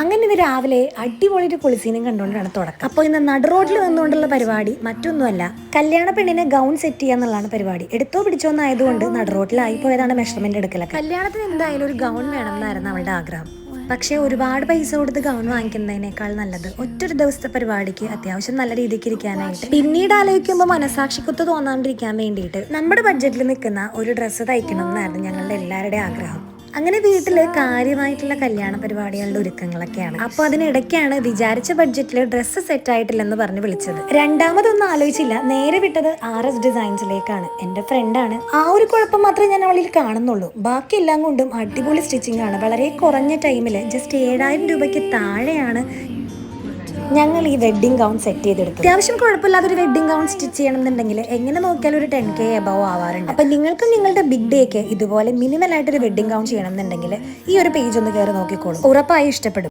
അങ്ങനെ ഇത് രാവിലെ അടിപൊളി ഒരു കുളിസീനും കണ്ടുകൊണ്ടാണ് തുടക്കം. അപ്പോൾ ഇന്ന് നട റോഡിൽ നിന്നുകൊണ്ടുള്ള പരിപാടി മറ്റൊന്നുമല്ല, കല്യാണ പെണ്ണിനെ ഗൗൺ സെറ്റ് ചെയ്യാന്നുള്ളതാണ് പരിപാടി. എടുത്തോ പിടിച്ചോന്നായതുകൊണ്ട് നട റോഡിലായി പോയതാണ് മെഷർമെന്റ് എടുക്കലൊക്കെ. കല്യാണത്തിന് എന്തായാലും ഒരു ഗൗൺ വേണം എന്നായിരുന്നു അവളുടെ ആഗ്രഹം. പക്ഷേ ഒരുപാട് പൈസ കൊടുത്ത് ഗൗൺ വാങ്ങിക്കുന്നതിനേക്കാൾ നല്ലത് ഒറ്റൊരു ദിവസത്തെ പരിപാടിക്ക് അത്യാവശ്യം നല്ല രീതിക്ക് ഇരിക്കാനായിട്ട്, പിന്നീട് ആലോചിക്കുമ്പോൾ മനസാക്ഷിക്കുത്ത് തോന്നാണ്ടിരിക്കാൻ വേണ്ടിയിട്ട് നമ്മുടെ ബഡ്ജറ്റിൽ നിൽക്കുന്ന ഒരു ഡ്രസ്സ് തയ്ക്കണം എന്നായിരുന്നു ഞങ്ങളുടെ എല്ലാവരുടെയും ആഗ്രഹം. അങ്ങനെ വീട്ടില് കാര്യമായിട്ടുള്ള കല്യാണ പരിപാടികളുടെ ഒരുക്കങ്ങളൊക്കെയാണ്. അപ്പൊ അതിനിടയ്ക്കാണ് വിചാരിച്ച ബഡ്ജറ്റിൽ ഡ്രസ്സ് സെറ്റ് ആയിട്ടില്ലെന്ന് പറഞ്ഞ് വിളിച്ചത്. രണ്ടാമതൊന്നും ആലോചിച്ചില്ല, നേരെ വിട്ടത് RS ഡിസൈൻസിലേക്കാണ്. എന്റെ ഫ്രണ്ടാണ്. ആ ഒരു കുഴപ്പം മാത്രമേ ഞാൻ അവളിൽ കാണുന്നുള്ളൂ. ബാക്കി എല്ലാം കൊണ്ടും അടിപൊളി സ്റ്റിച്ചിങ് ആണ്. വളരെ കുറഞ്ഞ ടൈമില് ജസ്റ്റ് 7000 രൂപയ്ക്ക് താഴെയാണ് ഞങ്ങൾ ഈ വെഡ്ഡിംഗ് ഗൗൺ സെറ്റ് ചെയ്തെടുത്തു. അത്യാവശ്യം കുഴപ്പമില്ലാത്തൊരു വെഡ്ഡിംഗ് ഗൗൺ സ്റ്റിച്ച് ചെയ്യണമെന്നുണ്ടെങ്കിൽ എങ്ങനെ നോക്കിയാലും ഒരു 10K എബവ് ആവാറുണ്ട്. അപ്പൊ നിങ്ങൾക്ക് നിങ്ങളുടെ ബിഗ് ഡേക്ക് ഇതുപോലെ മിനിമൽ ആയിട്ടൊരു വെഡ്ഡിംഗ് ഗൗൺ ചെയ്യണമെന്നുണ്ടെങ്കിൽ ഈ ഒരു പേജ് ഒന്ന് കയറി നോക്കിക്കോളൂ, ഉറപ്പായും ഇഷ്ടപ്പെടും.